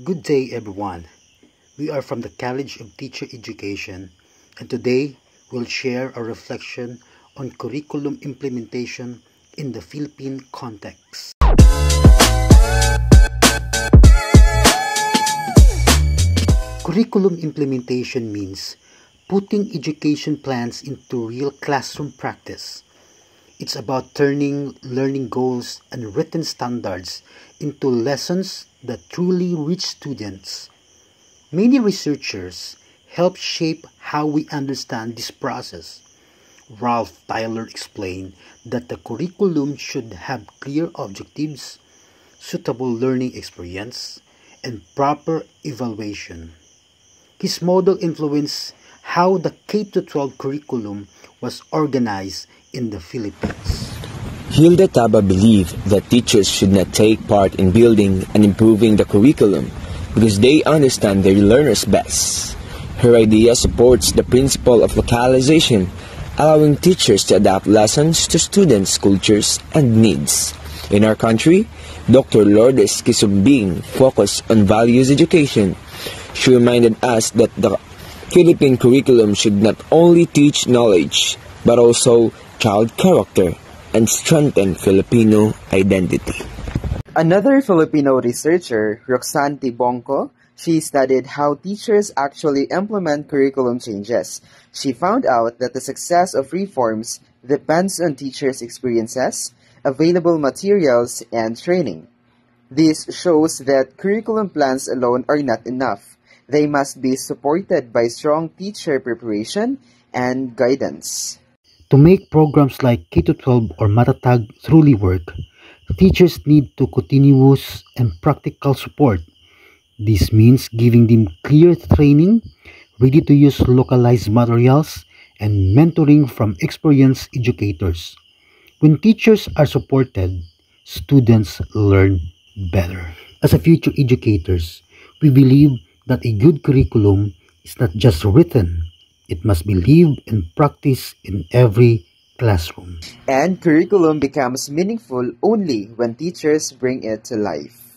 Good day, everyone. We are from the College of Teacher Education, and today we'll share a reflection on curriculum implementation in the Philippine context. Curriculum implementation means putting education plans into real classroom practice. It's about turning learning goals and written standards into lessons that truly reach students. Many researchers help shape how we understand this process. Ralph Tyler explained that the curriculum should have clear objectives, suitable learning experience, and proper evaluation. His model influenced how the K-12 curriculum was organized in the Philippines. Hilda Taba believed that teachers should not take part in building and improving the curriculum because they understand their learners best. Her idea supports the principle of localization, allowing teachers to adapt lessons to students' cultures and needs. In our country, Dr. Lourdes Quisumbing focused on values education. She reminded us that the Philippine curriculum should not only teach knowledge, but also child character and strengthen Filipino identity. Another Filipino researcher, Roxanne Tibonco, she studied how teachers actually implement curriculum changes. She found out that the success of reforms depends on teachers' experiences, available materials, and training. This shows that curriculum plans alone are not enough. They must be supported by strong teacher preparation and guidance. To make programs like K-12 or Matatag truly work, teachers need to continuous and practical support. This means giving them clear training, ready-to-use localized materials, and mentoring from experienced educators. When teachers are supported, students learn better. As a future educators, we believe that a good curriculum is not just written. It must be lived and practiced in every classroom. And curriculum becomes meaningful only when teachers bring it to life.